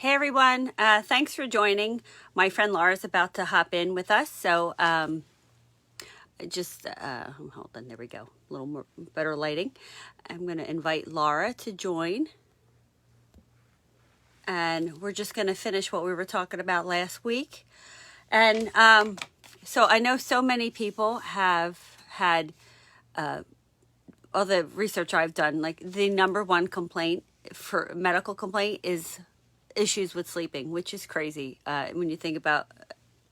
Hey everyone, thanks for joining. My friend Laura's about to hop in with us, so hold on, there we go. A little more better lighting. I'm going to invite Laura to join, and we're just going to finish what we were talking about last week. And so I know so many people have had all the research I've done, like the number one complaint for medical complaint is issues with sleeping, which is crazy when you think about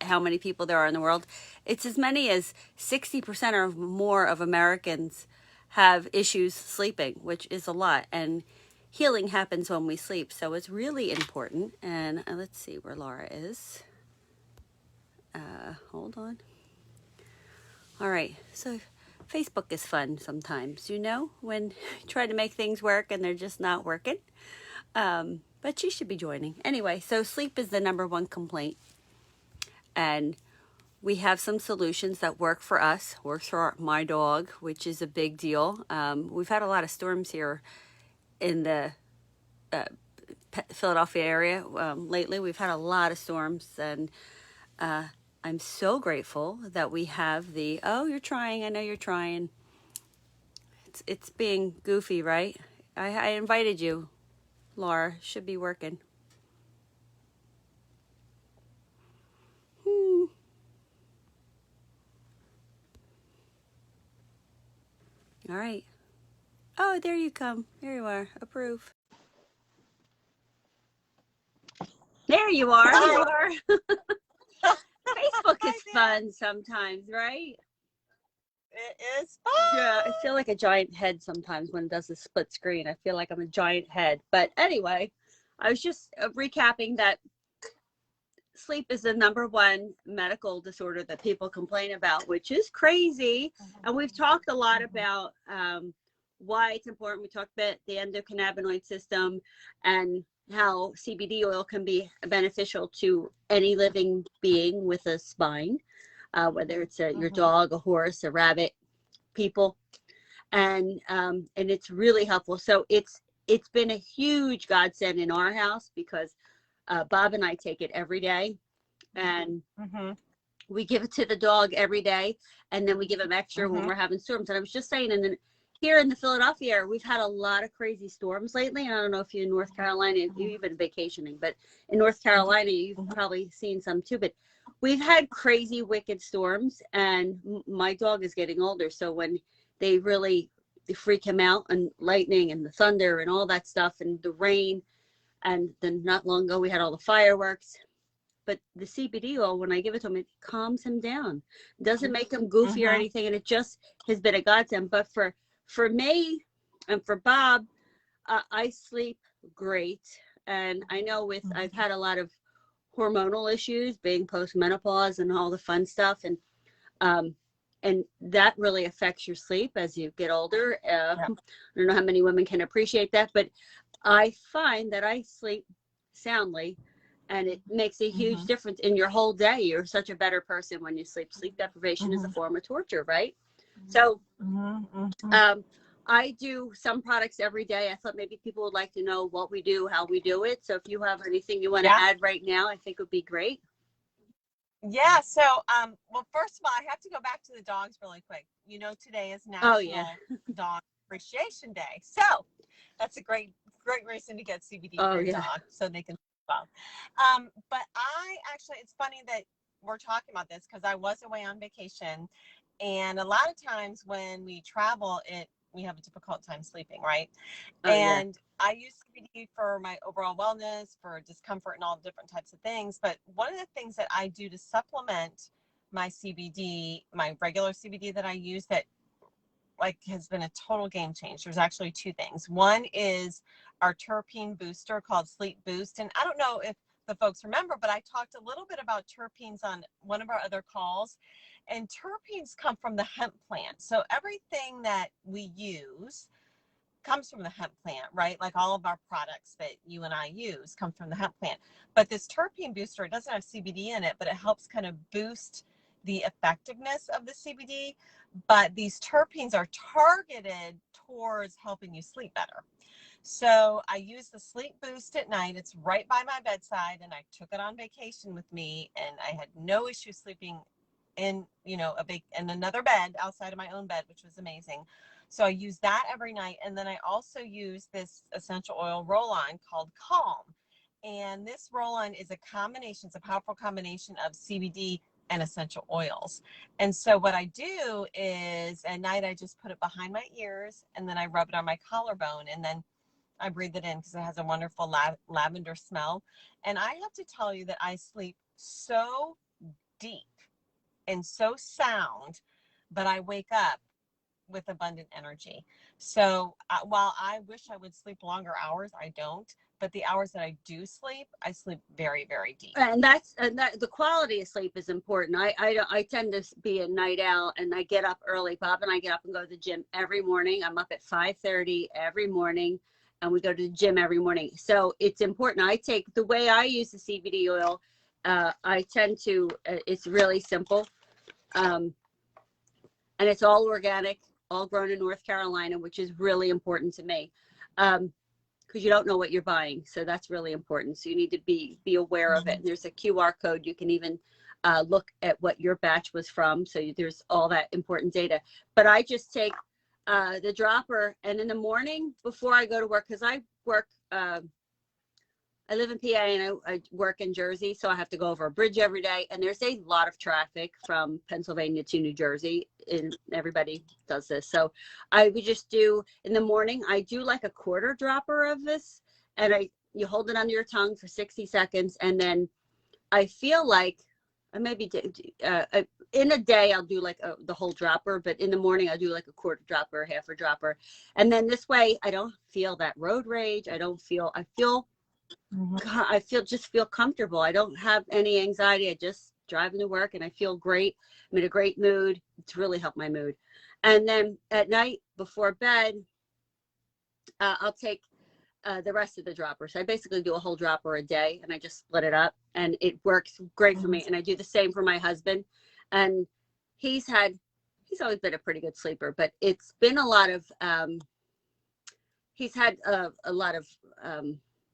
how many people there are in the world. It's as many as 60% or more of Americans have issues sleeping, which is a lot. And healing happens when we sleep. So it's really important. And let's see where Laura is. Hold on. All right. So Facebook is fun sometimes, when you try to make things work and they're just not working. But she should be joining. Anyway, so sleep is the number one complaint. And we have some solutions that work for us, works for my dog, which is a big deal. We've had a lot of storms here in the Philadelphia area lately. We've had a lot of storms, and I'm so grateful that we have oh, you're trying, I know you're trying. It's being goofy, right? I invited you, Laura. Should be working. All right. Oh, there you come. There you are. Approve. There you are. Hi. Facebook is fun sometimes, right? It is fun. Yeah, I feel like a giant head sometimes when it does the split screen. I feel like I'm a giant head. But anyway, I was just recapping that sleep is the number one medical disorder that people complain about, which is crazy. And we've talked a lot about why it's important. We talked about the endocannabinoid system and how CBD oil can be beneficial to any living being with a spine, whether it's your dog, a horse, a rabbit, people, and it's really helpful. So it's been a huge godsend in our house because Bob and I take it every day, and we give it to the dog every day, and then we give him extra when we're having storms. And I was just saying, here in the Philadelphia area, we've had a lot of crazy storms lately. And I don't know if you're in North Carolina, you've been vacationing, but in North Carolina, you've probably seen some too. But we've had crazy, wicked storms, and my dog is getting older. So when they freak him out, and lightning and the thunder and all that stuff and the rain, and then not long ago we had all the fireworks. But the CBD oil, when I give it to him, it calms him down. It doesn't make him goofy or anything, and it just has been a godsend. But for me and for Bob, I sleep great. And I know I've had a lot of hormonal issues, being postmenopause and all the fun stuff, and that really affects your sleep as you get older. I don't know how many women can appreciate that, but I find that I sleep soundly, and it makes a huge difference in your whole day. You're such a better person when you sleep. Sleep deprivation is a form of torture, right? So I do some products every day. I thought maybe people would like to know what we do, how we do it. So if you have anything you want to add right now, I think it would be great. Yeah. So, well, first of all, I have to go back to the dogs really quick. Today is National Dog Appreciation Day. So that's a great reason to get CBD for your dog so they can sleep well. But it's funny that we're talking about this because I was away on vacation, and a lot of times when we travel, we have a difficult time sleeping, right? I use CBD for my overall wellness, for discomfort and all different types of things. But one of the things that I do to supplement my CBD, my regular CBD that I use that has been a total game changer. There's actually two things. One is our terpene booster called Sleep Boost. And I don't know if the folks remember, but I talked a little bit about terpenes on one of our other calls. And terpenes come from the hemp plant. So everything that we use comes from the hemp plant, right? Like all of our products that you and I use come from the hemp plant. But this terpene booster, it doesn't have CBD in it, but it helps kind of boost the effectiveness of the CBD. But these terpenes are targeted towards helping you sleep better. So I use the Sleep Boost at night. It's right by my bedside, and I took it on vacation with me, and I had no issue sleeping in, you know, in another bed outside of my own bed, which was amazing. So I use that every night. And then I also use this essential oil roll-on called Calm. And this roll-on is a combination, it's a powerful combination of CBD and essential oils. And so what I do is at night, I just put it behind my ears, and then I rub it on my collarbone, and then I breathe it in because it has a wonderful lavender smell. And I have to tell you that I sleep so deep and so sound, but I wake up with abundant energy. So while I wish I would sleep longer hours, I don't. But the hours that I do sleep, I sleep very, very deep. And the quality of sleep is important. I tend to be a night owl, and I get up early. Bob and I get up and go to the gym every morning. I'm up at 5:30 every morning, and we go to the gym every morning. So it's important. I take the way I use the CBD oil. I tend to. It's really simple, and it's all organic, all grown in North Carolina, which is really important to me. Because you don't know what you're buying. So that's really important. So you need to be aware of it. And there's a QR code. You can even look at what your batch was from. So there's all that important data. But I just take the dropper, and in the morning before I go to work, because I work, I live in PA and I work in Jersey, so I have to go over a bridge every day. And there's a lot of traffic from Pennsylvania to New Jersey, and everybody does this. So I would just do, in the morning, I do like a quarter dropper of this, and you hold it under your tongue for 60 seconds. And then I feel like I maybe in a day, I'll do like the whole dropper, but in the morning, I'll do like a quarter dropper, half a dropper. And then this way, I don't feel that road rage. I just feel comfortable. I don't have any anxiety. I just drive into work and I feel great. I'm in a great mood. It's really helped my mood. And then at night before bed, I'll take the rest of the droppers. So I basically do a whole dropper a day, and I just split it up, and it works great for me. And I do the same for my husband. And he's always been a pretty good sleeper, but it's been a lot of, he's had a lot of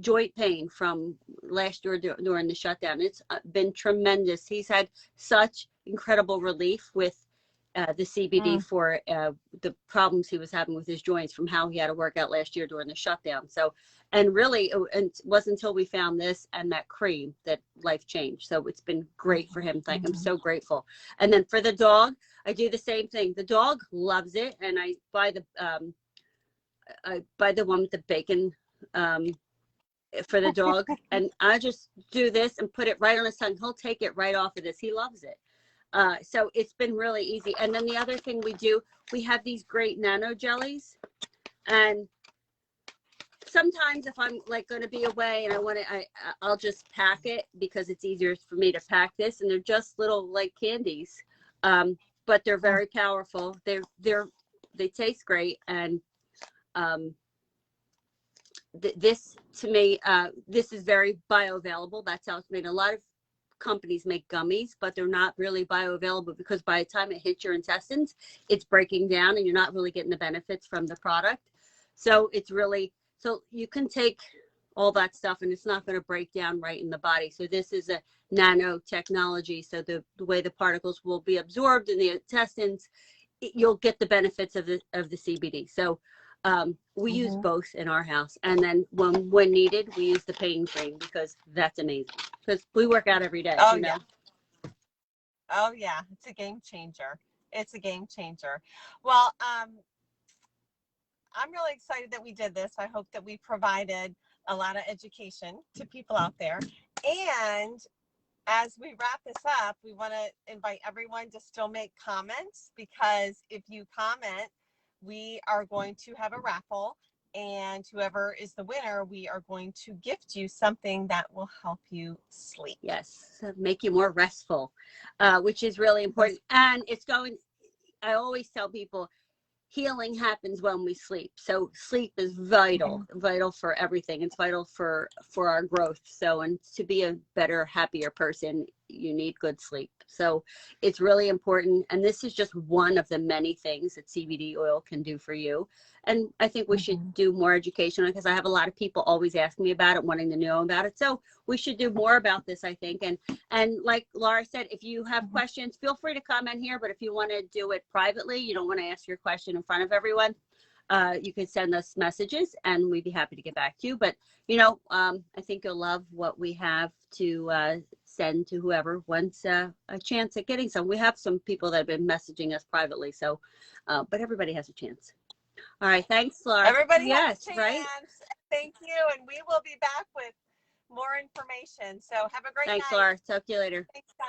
joint pain from last year during the shutdown. It's been tremendous. He's had such incredible relief with the CBD for the problems he was having with his joints from how he had to work out last year during the shutdown. So, and really, it wasn't until we found this and that cream that life changed. So it's been great for him. I'm so grateful. And then for the dog, I do the same thing. The dog loves it, and I buy the one with the bacon for the dog, and I just do this and put it right on his tongue. He'll take it right off of this. He loves it. So it's been really easy. And then the other thing we have these great nano jellies, and sometimes if I'm like going to be away and I'll just pack it because it's easier for me to pack this, and they're just little like candies, but they're very powerful. They taste great, and this to me, this is very bioavailable. That's how it's made. A lot of companies make gummies, but they're not really bioavailable because by the time it hits your intestines, it's breaking down and you're not really getting the benefits from the product. So so you can take all that stuff and it's not going to break down right in the body. So this is a nanotechnology. So the way the particles will be absorbed in the intestines, you'll get the benefits of the CBD. So we use both in our house, and then when needed, we use the pain cream because that's amazing. Because we work out every day. Oh, you know? Yeah. Oh yeah, it's a game changer. It's a game changer. Well, I'm really excited that we did this. I hope that we provided a lot of education to people out there. And as we wrap this up, we want to invite everyone to still make comments, because if you comment, we are going to have a raffle, and whoever is the winner, we are going to gift you something that will help you sleep. Yes, make you more restful, which is really important. And I always tell people, healing happens when we sleep. So sleep is vital for everything. It's vital for our growth. So, and to be a better, happier person, you need good sleep. So it's really important. And this is just one of the many things that CBD oil can do for you. And I think we should do more education, because I have a lot of people always asking me about it, wanting to know about it. So we should do more about this, I think. And like Laura said, if you have questions, feel free to comment here. But if you want to do it privately, you don't want to ask your question in front of everyone, you can send us messages and we'd be happy to get back to you. But, you know, I think you'll love what we have to send to whoever wants a chance at getting some. We have some people that have been messaging us privately. So, but everybody has a chance. All right. Thanks, Laura. Everybody yes, has a chance. Right? Thank you. And we will be back with more information. So have a great night. Thanks, Laura. Talk to you later. Thanks, Don.